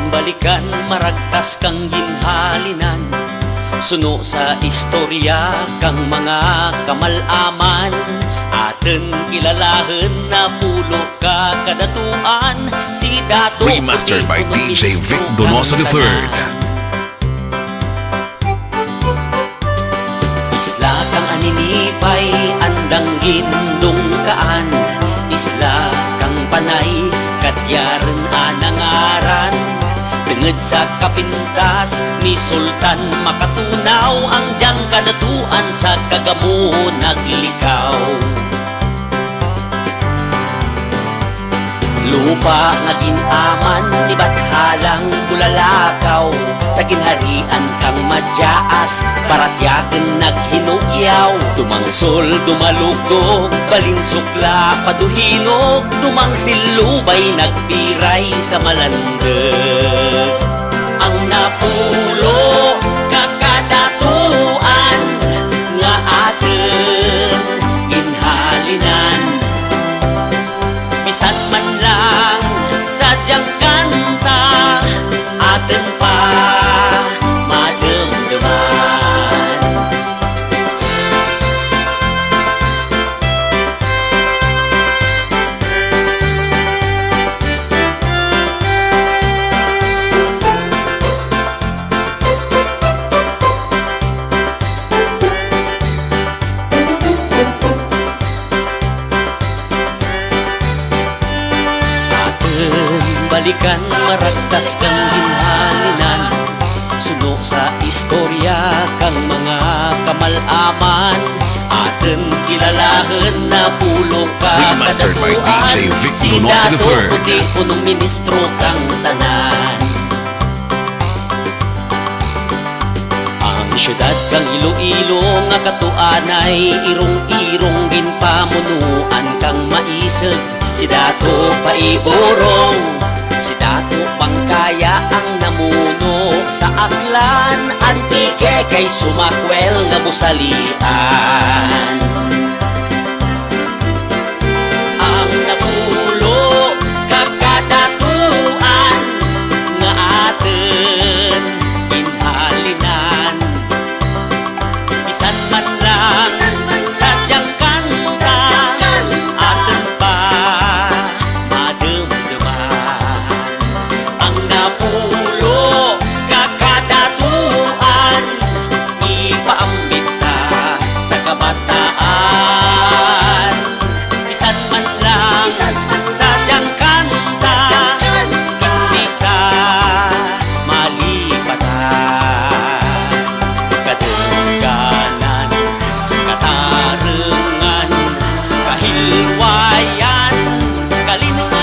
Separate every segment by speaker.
Speaker 1: balikan, maragtas kang ginhalinan. Suno sa istorya kang mga kamalaman. Aten kilalahan na pulo ka kadatuan. Si Dato
Speaker 2: Remastered by DJ Vic Donoso III.
Speaker 1: Isla kang aninipay, andang gindungkaan. Isla kang panay, katyaran anangaran. Tenged sa kapintas ni Sultan makatunaw. Ang diyang kadatuan sa kagamo naglikaw. Lupa nga ginaman ni Bathalang bulalakaw. Sa ginharian kang madyaas, paratyaken naghinugyaw. Dumangsol, dumalugdog, balinsukla, paduhinog. Dumang silubay, nagtiray sa malandeg. Ang napulo, kakadatuan, nga aten ginhalinan. Bisan man lang sadyang kanta, aten pa madamdaman. Balikan, maragtas kang ginhalinan. Suno sa istorya kang mga kamalaman. Aten kilalahan na pulo ka
Speaker 2: Remastered by
Speaker 1: kadatuan.
Speaker 2: DJ Vic
Speaker 1: Si
Speaker 2: Donoso
Speaker 1: Dato
Speaker 2: III.
Speaker 1: Puti, punong ministro kang tanan. Ang syudad kang Iloilo nga katuanay, irong-irong ginpamunuan kang maisag. Si Dato Paiborong, si Dato Pangkaya ang namuno sa Aklan. Antique kay sumakwel nga busalian. Ang napulo, kakadatuan, nga aten ginhalinan. Bisan man lang sadyang kanta, aten pa madamdaman. Ang napulo, kakadatuan, ipaambita sa kabataan. Bisan man lang sadyang kanta, hindi ka malipatan. Kadungganan, katarengan, kahilwayan, kalinungan.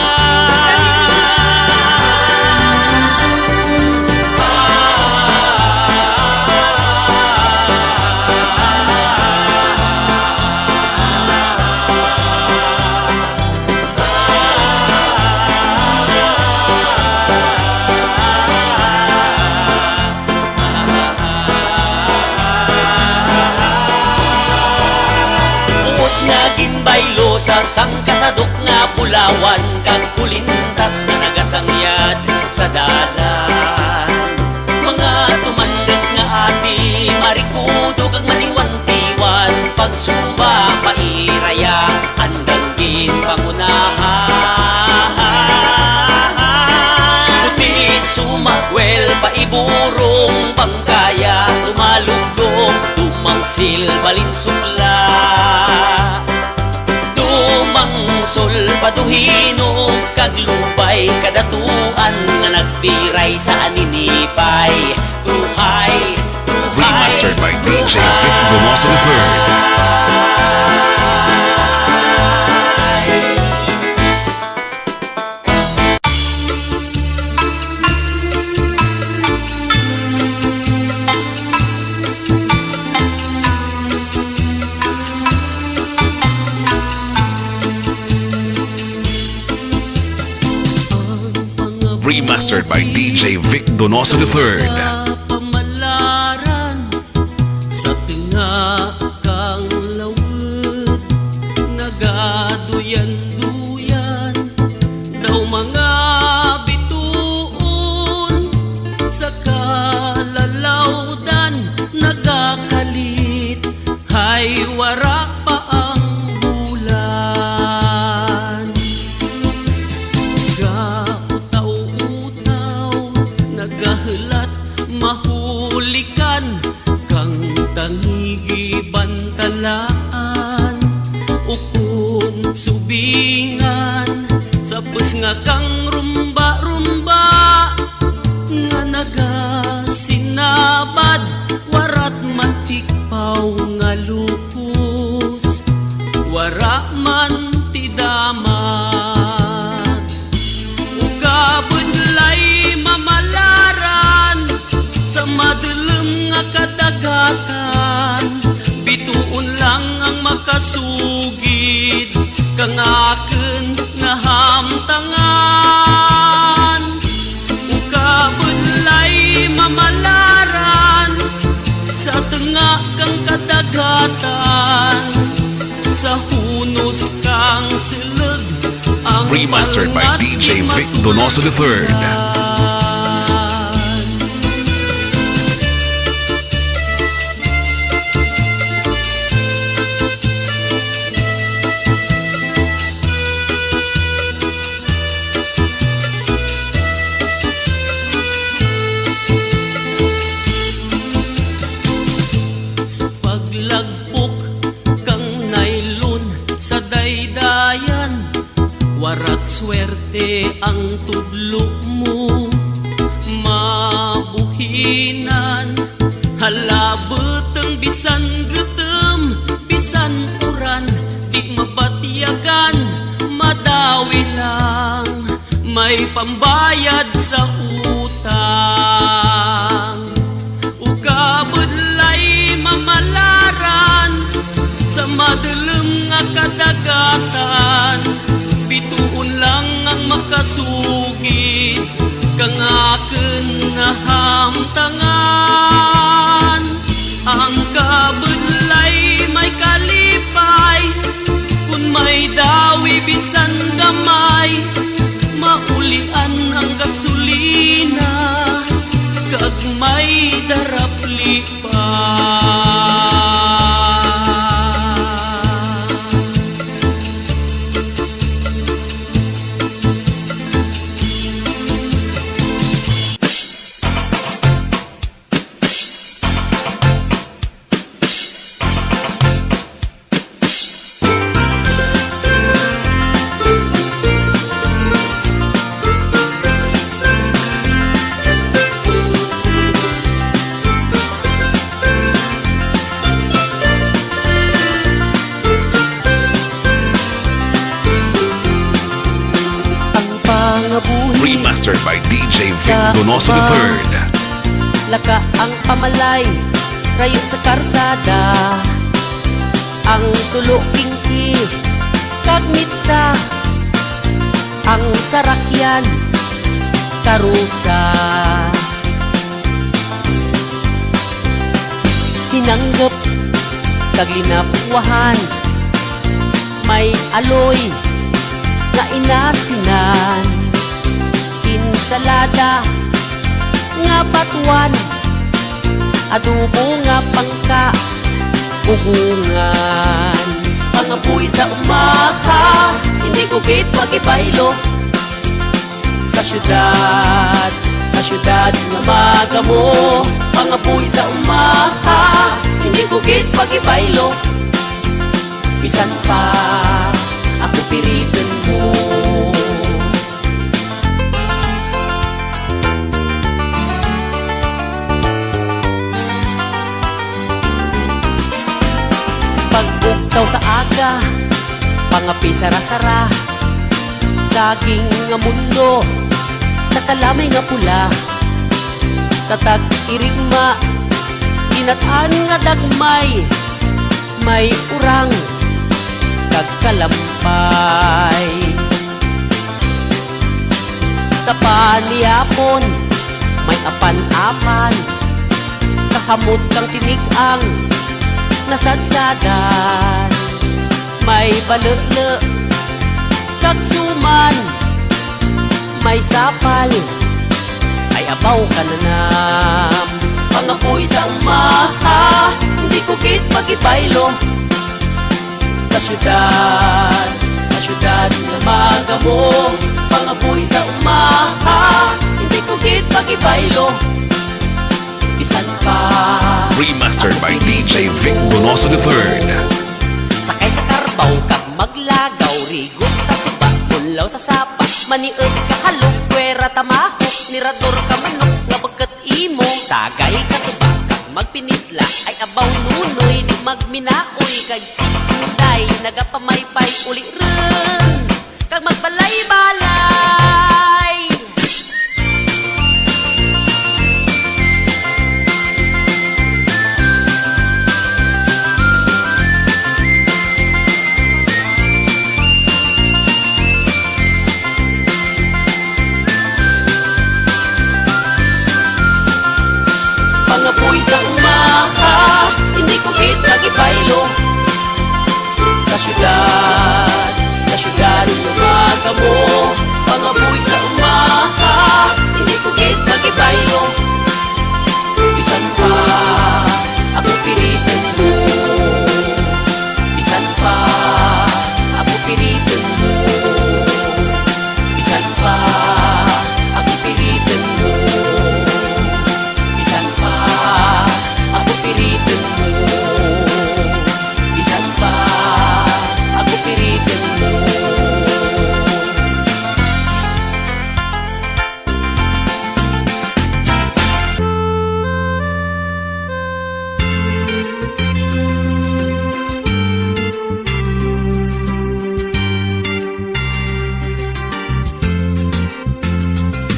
Speaker 1: Uot nga ginbaylo sa sangkasadok nga Bulawan. Kag kulintas nga nagasangyad sa dalan. Mga tumandag nga ati, marikudo kag maniwan-tiwan. Pagsuba pairaya, andang ginpangunahan. Butit sumakwel, paiburong Pangkaya. Tumalugdog, dumangsil, balinsukla. Dumangsol, paduhinog, kaglubay, kadatuan nga nagtiray sa aninipay. Kruhay, kruhay,
Speaker 2: Remastered by DJ Vic Donoso III. Remastered by DJ Vic Donoso III.
Speaker 1: Pamalaran sa tinga kang lawet, nagaduyan-duyan daw mga bituon. nagahulat mahulikan kang tangigi bantalaan ukon subingan sapos nga kang rumba-rumba nga nagasinabad warat mantikpaw nga lupos wara man ti damat ukabunlay mamalaran sa madulem nga kadagatan bituon lang ang makasugid kang aken nga hamtangan ukabunlay mamalaran sa tengah kang kadagatan sa hunos kang sileg ang
Speaker 2: Remastered by
Speaker 1: malngat
Speaker 2: DJ
Speaker 1: di
Speaker 2: Vic Donoso III.
Speaker 1: Sa paglagpok kang nailon sa daydayan warak swerte ang tudlo mo mabuhinan halabot ang bisan gutom bisan uran di mabatiyagan madawi lang may pambayad sa utang ukabudlay mamalaran sa madulem nga kadagatan bituon lang ang makasugid kang aken nga hamtangan ang kabudlay may kalipay kun may dawi bisan gamay maulian ang gasolina kag may darap lipay
Speaker 2: Remastered by DJ Vic Donoso III.
Speaker 1: laka ang pamalay rayon sa karsada ang sulukingki kagmitsa ang sarakyan karusa hinanggap kaglinapuhan may aloy na inasinan insalada nga batuan adobo nga pangka ugungan pangapoy sa umaha hindi ko git magibaylo sa syudad nga magamo pangapoy sa umaha hindi ko git magibaylo bisan pa ako piriton mo pagbugtaw sa aga pangapi sara-sara saging nga mundo sa kalamay nga pula sa tag-irigma kinat-an nga dagmay may urang kagkalampay sa paniyapon may apan-apan kahamot kang tinigang nasadsadan may balele kagsuman may sapal ay abaw kananam pangapoy sa umaha hindi ko git magibaylo sa syudad nga magamo pangapoy sa umaha hindi ko git magibaylo magibaylo bisan pa
Speaker 2: Remastered by DJ Vic Donoso III.
Speaker 1: sakay sa karbaw kag maglagaw rigos sa suba bunlaw sa sapa maniud ka halok kwera tamahok nirador ka manok nga bagkat imo tagay ka tuba kag magpinitla ay abaw nunoy di magminaoy kay sikunday nagapamaypay uli ren kag magbalay-balay. Pangapoy sa umaha, hindi ko git magibaylo sa syudad lumaga mo. Pangapoy sa umaha, hindi ko git magibaylo bisan pa ako pilitin mo, bisan pa ako pilitin mo, bisan pa ako pilitin mo, bisan pa ako pilitin mo, bisan pa ako pilitin mo.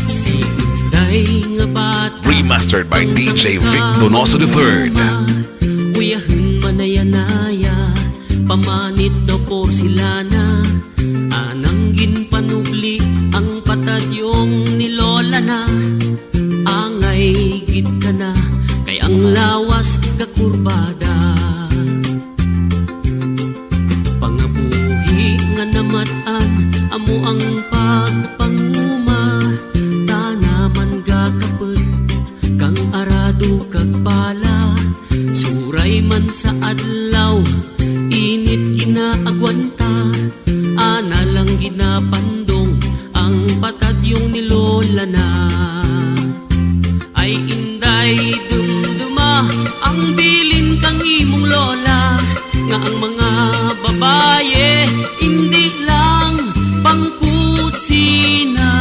Speaker 1: Si Inday nga bata
Speaker 2: Remastered by DJ Vic Donoso III.
Speaker 1: Uyahin manaya-naya pamanit daw porsilana anang ginpanubli ang patadyong ni Lola na angay gid ka na kay ang lawas kakurbada pangabuhi nga namatan amo ang pagpanguma tanaman gakapet kang arado kag pala suray man sa adlaw init ginaagwanta ana lang ginapandong ang patadyong ni Lola na ay inday dumduma ang bilin kang imong lola nga ang mga babaye hindi lang pangkusina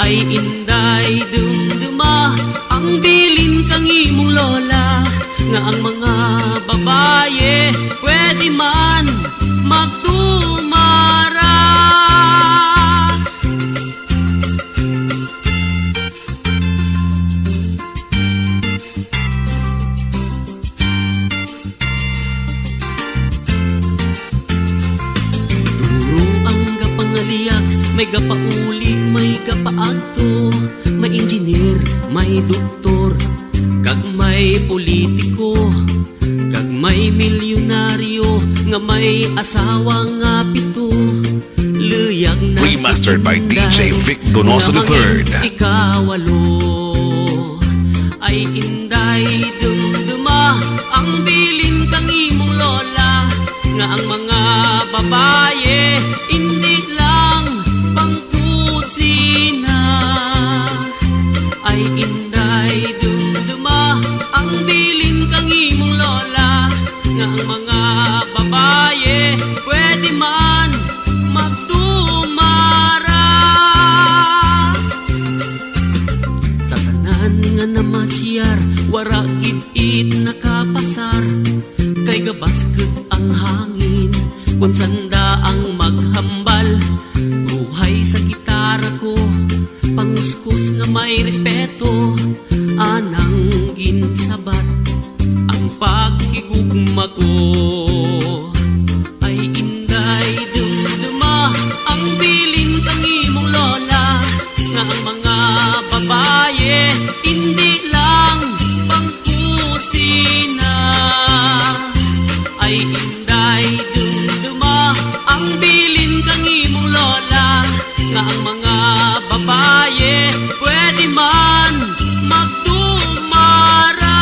Speaker 1: ay inday dumduma ang bilin kang imong lola nga ang mga babaye pwede man magtumara. Duro ang gapangaliak, may gapauli, may gapaadto, may engineer, may doktor, kag may politiko, kag may milyonaryo, nga may asawa nga pito, luyag na
Speaker 2: Remastered by DJ Vic Donoso
Speaker 1: nga
Speaker 2: III.
Speaker 1: mangin ikawalo. Ay inday dumduma ang bilin kang imong lola nga ang mga babaye hindi lang pangkusina ay inday dumduma ang bilin kang imong lola nga ang mga babaye pwede man magtumara sa tanan nga namasyar wara gid nakapasar kay gabasket ang hangin kun sanda ang maghambal buhay sa gitara ko panguskus nga may respeto anang ginsabat ang pagigugma ko ay inday dumduma ang bilin kang imong lola nga ang mga babaye hindi lang pangkusina ay inday dumduma ang bilin kang imong lola nga ang mga babaye pwede man magtumara.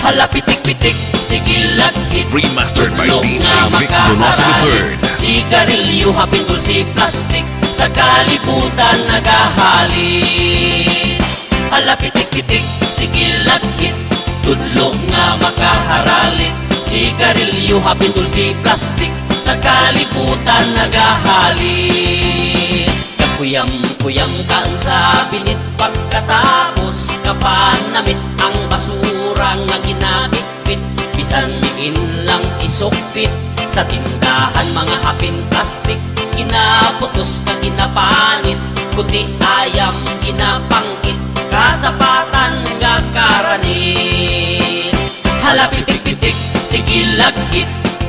Speaker 1: Hala pitik-pitik, sige laghit.
Speaker 2: Remastered by
Speaker 1: Tulog
Speaker 2: DJ
Speaker 1: nga
Speaker 2: Vic Donoso
Speaker 1: makaharalik.
Speaker 2: III.
Speaker 1: Sigarilyo, hapitol si plastic, sa kalibutan nagahalik. Hala pitik-pitik, sige laghit. Tudlok nga makaharalit. Sigarilyo, hapitol si plastic, sa kalibutan nagahalik. Kakuyam-kuyam ka sa binit, pagkatapos kapanamit ang basura nga ginabitbit. Bisan diin lang isukpit sa tindahan, mga hapin plastic ginaputos ka ginapanit, kuti ayam ginapangit, kasapatan nga karanit. Hala pitik-pitik, sige laghit.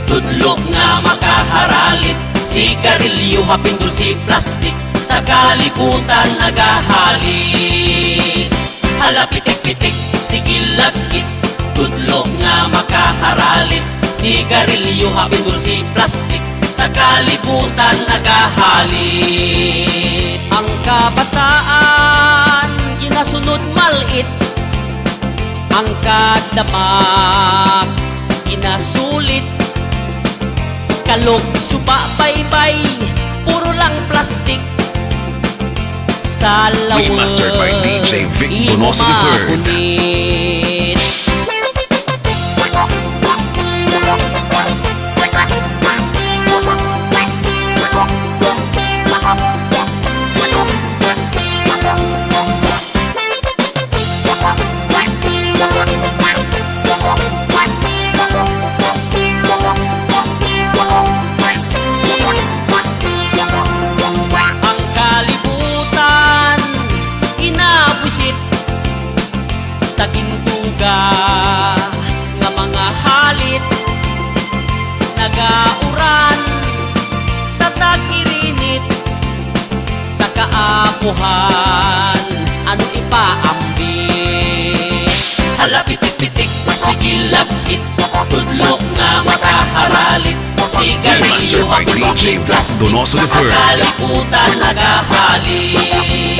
Speaker 1: Tudlok nga makaharalit. Sigarilyo, hapindol si plastic, sa kalibutan nagahalik. Hala pitik-pitik, sige laghit. Tudlok nga makaharalit. Sigarilyo, hapindol si plastic, sa kalibutan nagahalik. Ang kabataan ginasunod malit, ang kadamak ginasulit. Kalog suba baybay, puro lang plastic. Sa lawag
Speaker 2: Remastered by DJ Vic Donoso III.
Speaker 1: makunit. Ang kalibutan inabusit sa gintuga nga mga halit, nagauran sa tagirinit, sa kaapuhan ano ipaambit. Hala pitik-pitik, sige laghit. Tudlok nga makaharalit. Sigarilyo,
Speaker 2: Remastered by
Speaker 1: hapindol si
Speaker 2: DJ Vic
Speaker 1: plastic,
Speaker 2: Donoso
Speaker 1: sa
Speaker 2: III.
Speaker 1: kalibutan nagahalik.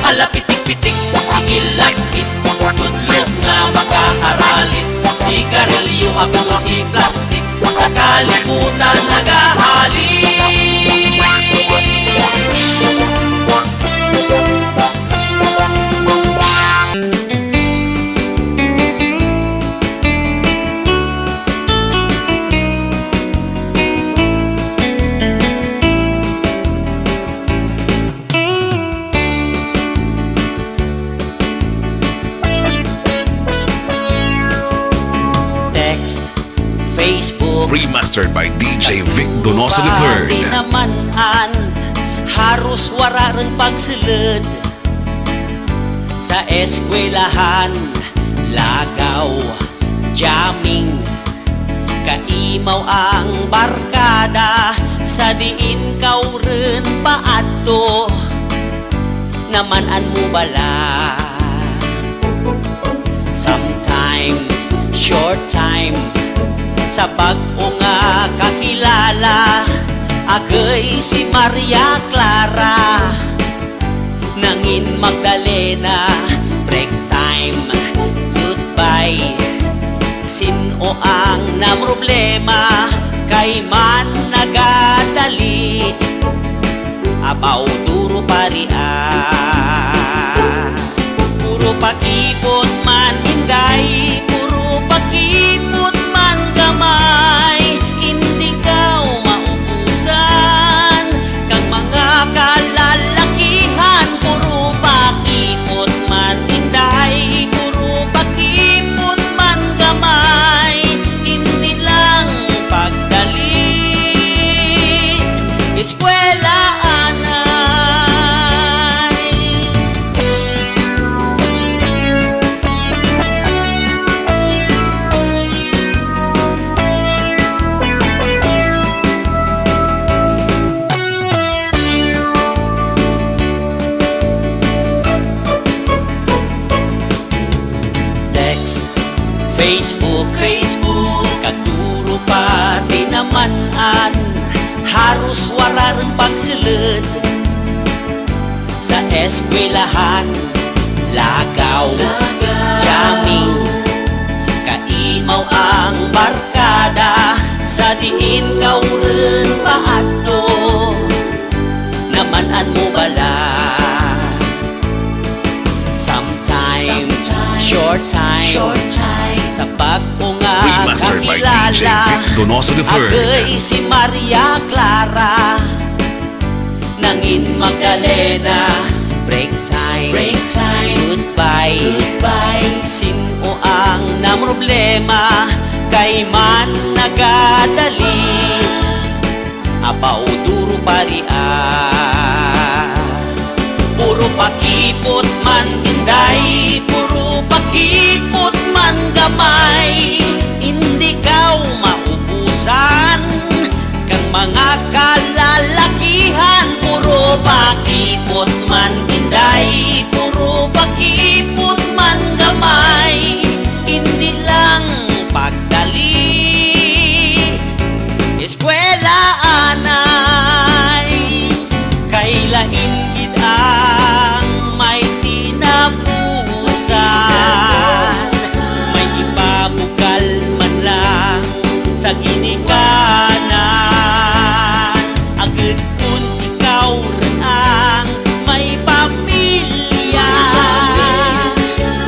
Speaker 1: Hala pitik-pitik, sige laghit. Tudlok nga makaharalit. Sigarilyo, hapindol si plastic, sa kalibutan nagahalik. Text, Facebook,
Speaker 2: Remastered by DJ Vic Donoso
Speaker 1: Di
Speaker 2: III.
Speaker 1: namanan, haros wararan pagsulod. Sa eskwelahan, lagaw, jamming, kaimaw ang barkada. Sa diin kauren paadto, namanan mo bala. Sometimes, short time, sa bag-o nga kakilala. Agay si Maria Clara, nangin Magdalena. Break time, goodbye. Sino ang na problema, kay man nagadali. Abaw duro pariya, puro pakipot man inday, puro pakipot man gamay. Hindi ka maubusan kang mga kalalakihan, puro pakipot man inday, puro pakipot man gamay. Hindi lang pagdali, eskwela anay. Text, Facebook, katuro pati namanan, haros wararan pagsulod. Sa eskwelahan, lagaw, jamming, mao ang barkada sa diin kauren paadto namanan mo bala. Sometimes, short time sa pag-unga
Speaker 2: Remastered by DJ
Speaker 1: kakilala.
Speaker 2: Vic Donoso III.
Speaker 1: Agay si Maria Clara nangin Magdalena. Break time, goodbye Sino ang namroblema kay man nagadali apaw duro paria. Puro pakipot man inday, puro pakipot man gamay, hindi kaw maubusan kang mga kalalakihan. Puro pakipot man inday, puro pakipot man gamay, hindi lang pagdali. Eskwela anay, kailain gid ang may tinapusan, may ipabugal man lang sa ginikanan. Agad kun ikaw rin ang may pamilya,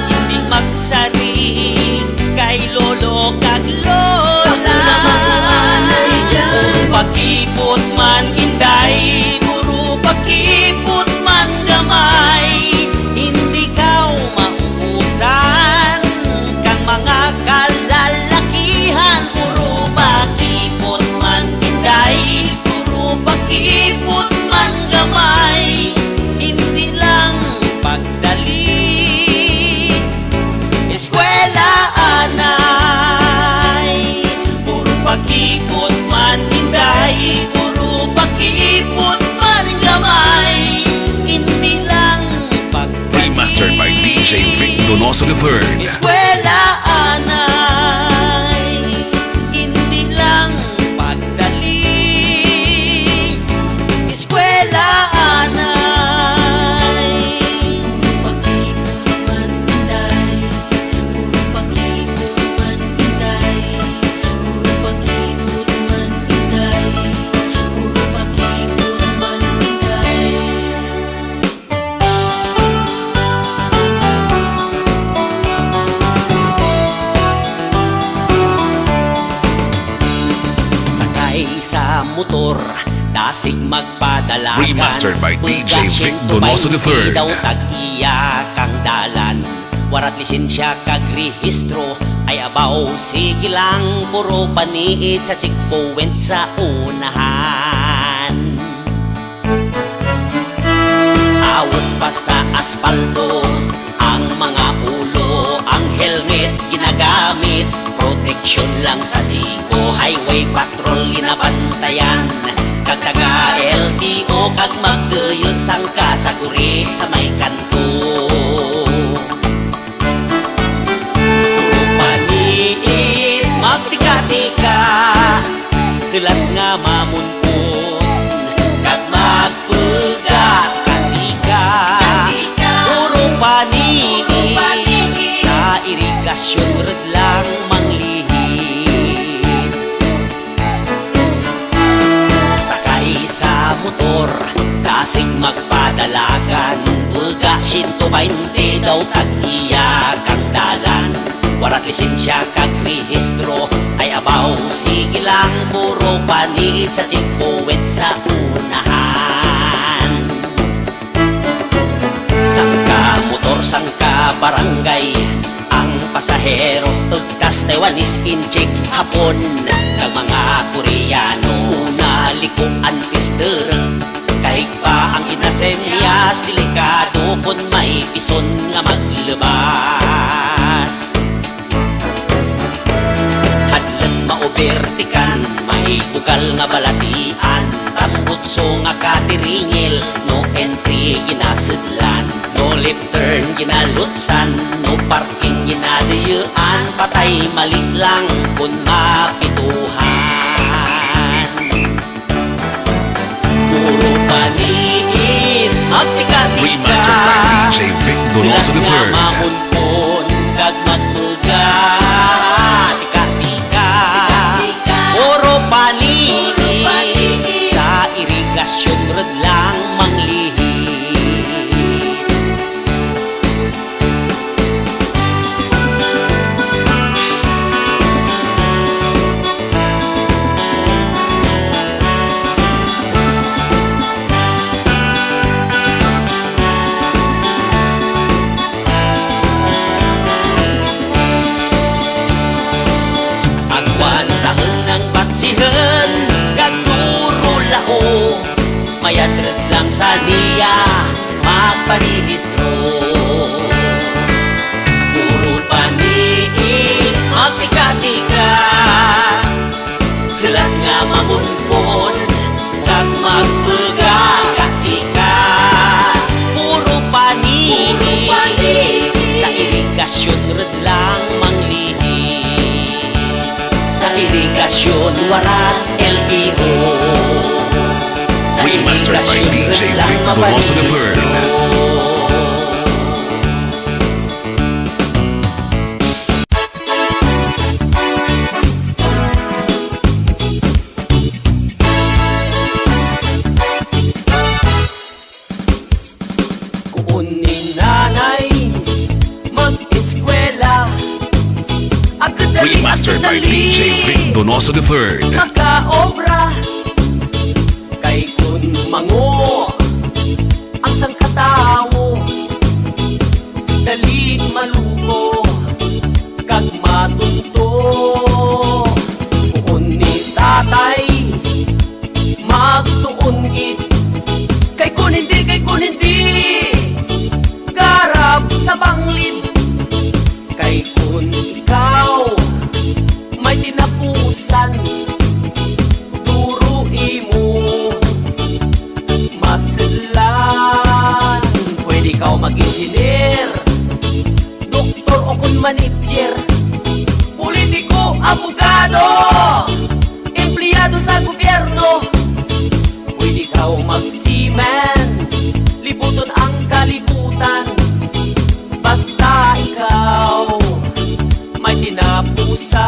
Speaker 1: hindi magsaring kay lolo kag lola. Puro pakipot man inday, puro pakipot man gamay, hindi kaw mauusan kang mga kalalakihan. Puro pakipot man inday, puro pakipot man gamay, hindi lang pagdali. Eskwela anay, puro pakipot man inday, puro pakipot man gamay, hindi lang pagdali.
Speaker 2: Remastered by DJ Vic Donoso III.
Speaker 1: Eskwela anay, hindi lang pagdali. Eskwela anay, pakipot man inday, puro pakipot man inday, puro pakipot man inday, puro pakipot man inday. Sakay sa motor, dasig magpadalagan.
Speaker 2: Remastered by DJ Vic Donoso III.
Speaker 1: Daw tag-iya kang dalan, warat lisensya kag rehistro, ay abaw sige lang puro paniid sa checkpoint sa unahan. Awat pa sa aspalto ang mga ulo, ang helmet ginagamit, proteksyon lang sa siko, highway patrol ginabantayan, kag taga LTO kag magduyod sang kategori sa may kanto. Puro paniid magtika-tika, kelas nga mamunpon kag magpugat katika. Puro paniid sa irigasyon red lang manglihim. Sakay sa motor, dasig magpadalagan, buga 120 daw tag-iya kang dalan, warat lisensya kag rehistro, ay abaw sige lang puro paniid sa checkpoint sa unahan. Sangka motor, sangka barangay, ang pasahero pagkas Taiwanese incheck hapon, kag mga Koreano una liko antister, kahig pa ang inasenyas delikado kun may pison nga maglabas. Hadlat maobertikan, may bukal nga balatian, tambutso nga katiringil, no entry ginasudlan, no left turn ginalutsan, no parking ginadiyaan, patay mali lang kun mapituhan. Puro paniid magtika-tika,
Speaker 2: Remastered by DJ Vic Donoso
Speaker 1: bilang nga
Speaker 2: III.
Speaker 1: mamunpon kag magbuga, tika Kaya trad lang sa niya magparehistro. Puro paniig magtika-tika, kalat nga mamunpon kag magpagakatika. Puro paniig sa irigasyon red lang manglihi. Sa irigasyon warat LTO. Sa
Speaker 2: Remastered by
Speaker 1: irigasyon
Speaker 2: DJ
Speaker 1: red lang
Speaker 2: Vic Bumoso the Third.
Speaker 1: maparehistro. Kung ni nanay mag-eskwela, agad
Speaker 2: Remastered by DJ Vic Bumoso the Third.
Speaker 1: makaobra. Kay kun mango ang sangkatawo, dali maluko kag matunto. Kung ni tatay magtuon gid, kay kun hindi garap sa banglid. Kay kun ikaw may tinapusan, turuin mo maselan. Pwede ikaw mag-engineer, doktor o kun manager, politiko, abogado, empleyado sa gobyerno. Pwede ikaw mag-seaman, libuton ang kalibutan. Basta ikaw may tinapusan.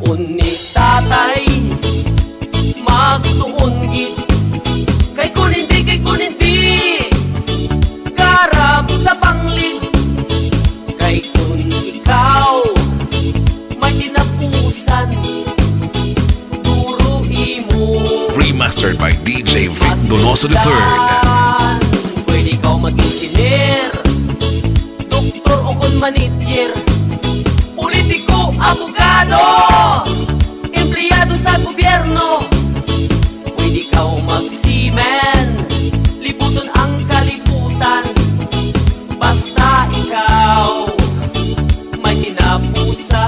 Speaker 1: Kung ni tatay magtuon gid, kay kun hindi garap sa banglid. Kay kun ikaw may tinapusan, turuin mo
Speaker 2: Remastered by DJ Vic Bumoso the Third.
Speaker 1: maselan. Pwede ikaw mag-engineer, doktor o kun manager, politiko, abogado, empleyado sa gobyerno. Pwede ikaw mag-seaman, libuton ang kalibutan. Basta ikaw may tinapusan.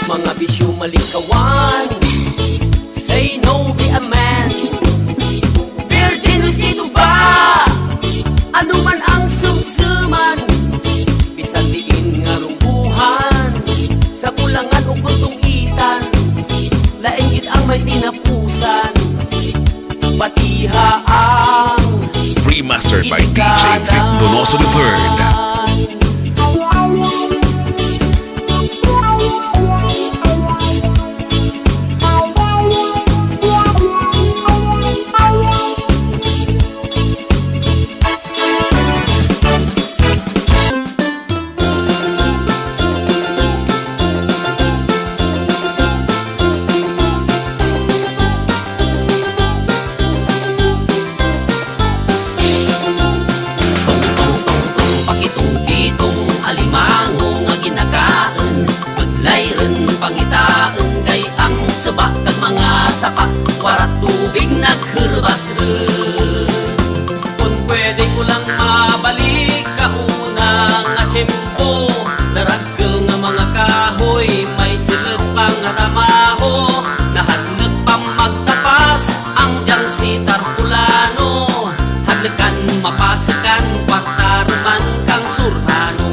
Speaker 1: Mga bisyo malikawan, say no be a man. Virgin whiskey to ba, ano man ang sumsuman. Bisan diin nga rungguhan, sa kulangan o kuntungitan, lainggit ang may tinapusan. Batiha ang
Speaker 2: Remastered by DJ Vic Bumoso the Third.
Speaker 1: Pakitong-kitong alimango nga ginakaan, maglayran pangitaan, kay ang saba kag mga sapa, warat tubig nagherbas rin. Kung pwede ko lang mabalik kauna nga tiyempo, naragkel nga mga kahoy, may silid pang ramaho, nahadlag pang magtapas ang diyang si Tarpulano. Hadlakan mapasakan kwartaruman kang surhano.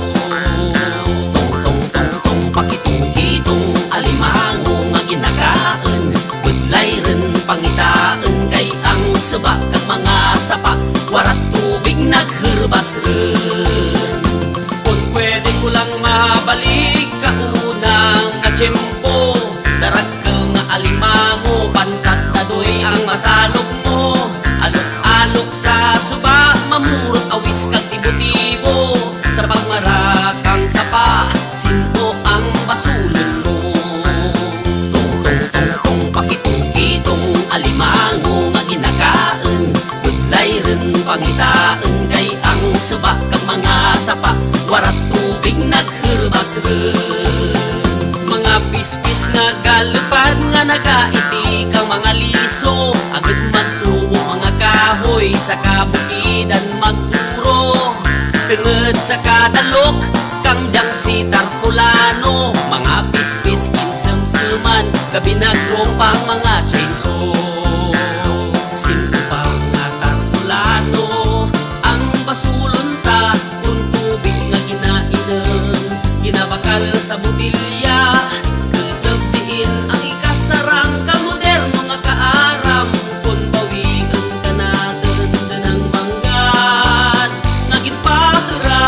Speaker 1: Tong pakitong-kitong alimango nga ginakaan, budlayren pangitaan, kay ang saba kag mga sapa, warat tubig nagherbas rin. Kung pwede ko lang mabalik suba kag mga sapa, warat tubig nagherbas-ren. Mga pispis na galupad nga nagaiti kang mga liso, agad magtubo mga kahoy sa kabukidan magturo. Tungod sa kadalok kang diyang si tarpulano, mga pispis kinsemseman, gabi nagropang mga chainsaw. Simple pa nga tarpulano ang basulunta, kung tubig nga ginainom, ginabakal sa butilya. Kagabdiin ang ikasarang ka moderno nga kaaram, kung bawiin ka natin ng manggan nga ginpahiram.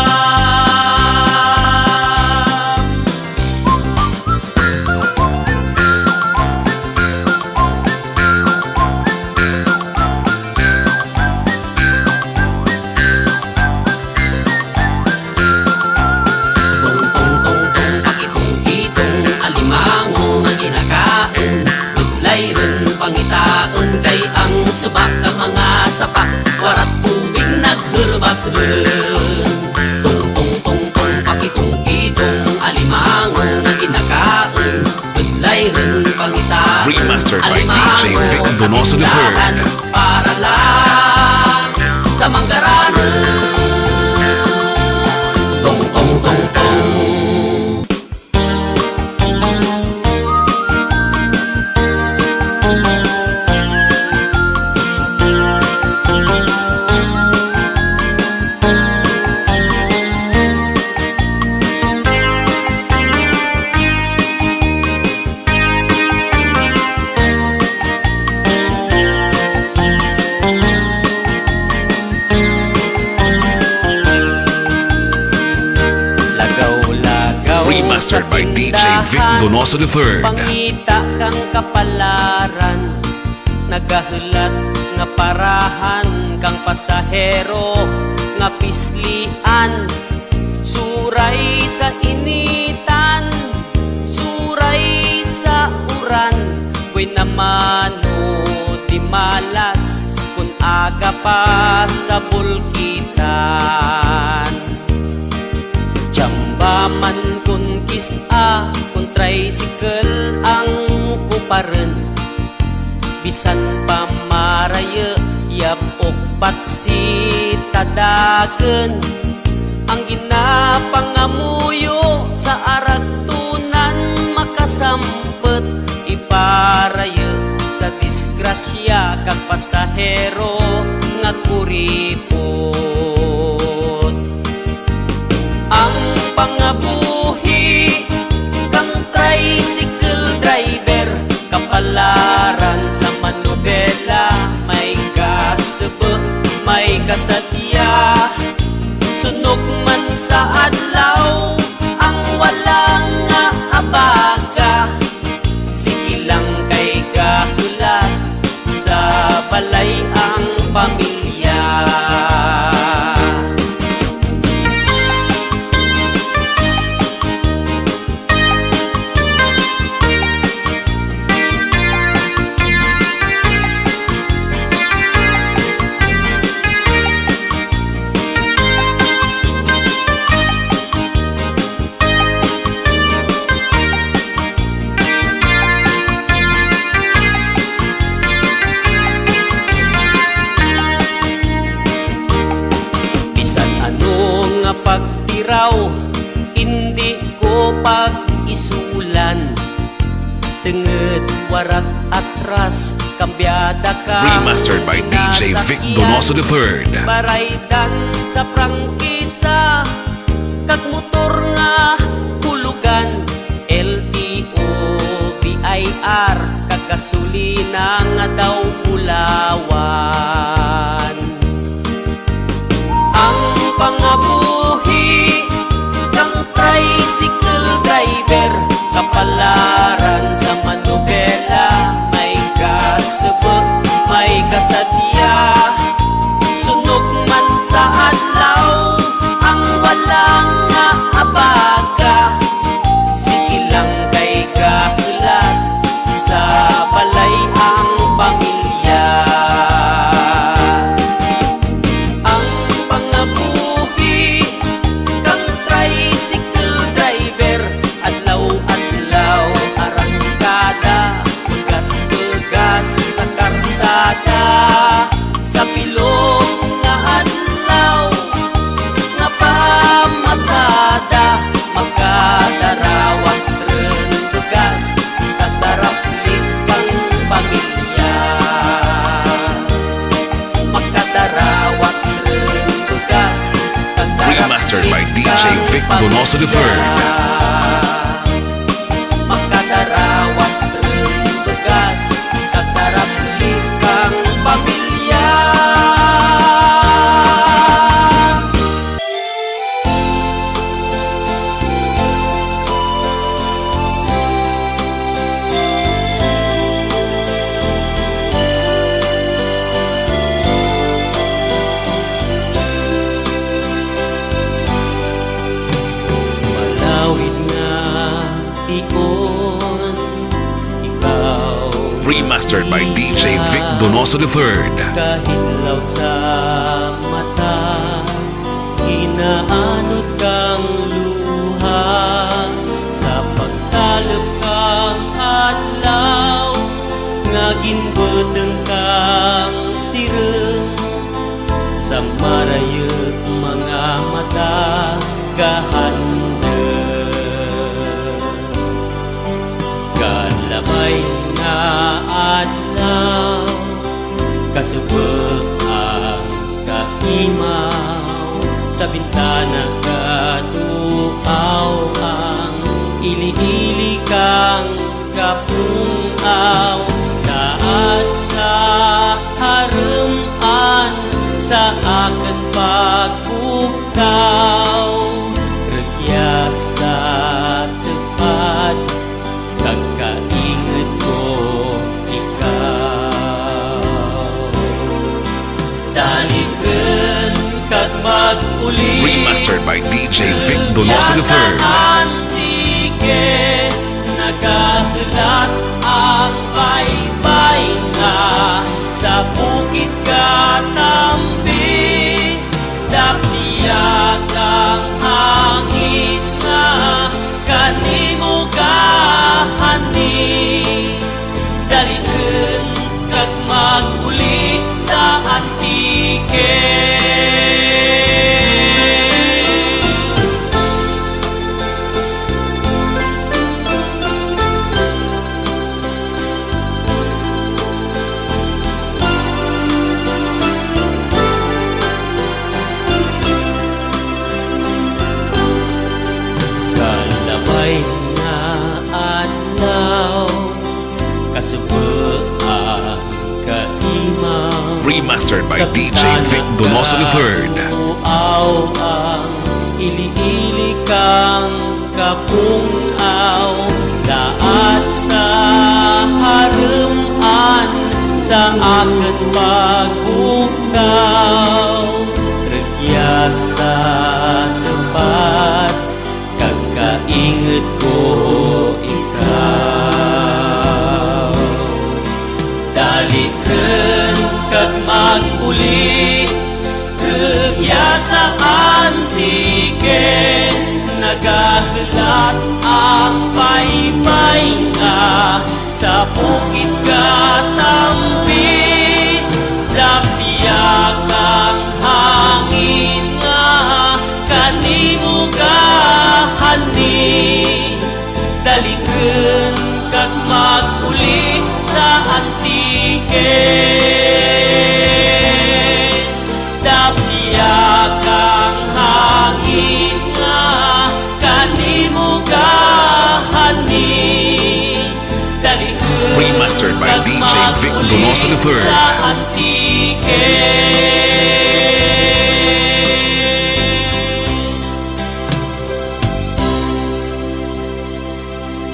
Speaker 1: Tong-tong-tong-tong pakitong-kitong alimango nga ginakaon, tudlay rin pangitaon kay ang suba ka mga sapa, warat tubig nagherbas-ren. Tong-tong-tong-tong pakitong-kitong alimango nga ginakaon, tudlay rin pangitaon,
Speaker 2: Remastered by DJ
Speaker 1: alimango
Speaker 2: Vic
Speaker 1: sa
Speaker 2: Donoso III.
Speaker 1: tindahan, para lang sa manggaranan. Tong tong tong tong. Lagaw-lagaw
Speaker 2: Remastered by DJ Vic
Speaker 1: tindahan,
Speaker 2: Donoso III.
Speaker 1: pangita kang kapalaran, nagahulat nga parahan kang pasahero, nga pislian, suray sa initan, suray sa uran, ko'y namano di malas, kung aga pa sa bulkitan. Jamba man kun kisa, kun tricycle ang kuparan, bisan pa maraya yap okpat si tadaken, ang ginapangamuyo sa aragtunan makasampet, iparaya sa disgrasya kag pasahero nga kuripot. Ang pangabuhi kang tricycle driver, kapalaran sa manobela, may kasebe, may kasadya, sunog man sa adlaw ang walang nga abaga, sige lang kay gahulat sa balay ang pamilya. Bisan ano nga pagtiraw, hindi ko pag-isulan, tenged warak atras, kambyada ka
Speaker 2: Remastered by DJ Vic Donoso III.
Speaker 1: baraydan sa prangkisa, kag motor nga hulugan, LTO, BIR, kag gasolina nga daw ulawan. Ang pangabuhi kang tricycle driver, kapalaran sa manobela, may kasebe, may kasadya, sunog man sa adlaw ang walang nga abaga, sige lang kay kahulat sa balay ang pamilya. Ang pangabuhi
Speaker 2: Remastered by DJ Vic Donoso III.
Speaker 1: Makadarawat begas kadarap kang pamilya. Malawit nga tion, ikaw
Speaker 2: Remastered by DJ Vic Donoso III.
Speaker 1: kahitlaw sa mata, inaanod kang luha, sa pagsalap kang adlaw, nga ginbuteng kang sirem, sa marayot mga mata gahanda. Kalabay na adlaw, kasubok ang kaimaw, sa bintana katuaw ang ili-ili kang kapungaw, lahat sa haruman sa akan pagbukaw, regya sa tepat kakaingat ko ikaw. Dalikon kag mag-uli
Speaker 2: Remastered by DJ Vic Donoso III.
Speaker 1: antike nagahulat ang baybay nga sa bukid katambi, dapiyak ang hangin nga kanimo gahani. Dalikon kag mag-uli sa antike. Kalabay na adlaw, kasubok ang kaimaw,
Speaker 2: Remastered by DJ Vic Donoso III.
Speaker 1: Tuaw ang ili-ili kang kapungaw, lahat sa haruman sa akan pagbukaw, regya sa tempat kakaingat ko ikaw. Dalikon kag mag-uli, regya sa antike nagahulat ang baybay nga sa bukid katambi, dapiyak ang hangin nga kanimo gahani. Dalikon kag mag-uli sa antike, dapiyak ang hangin nga kanimo gahani. Dalikon
Speaker 2: Remastered by
Speaker 1: kag
Speaker 2: DJ Vic
Speaker 1: mag-uli
Speaker 2: Donoso III.
Speaker 1: sa antike.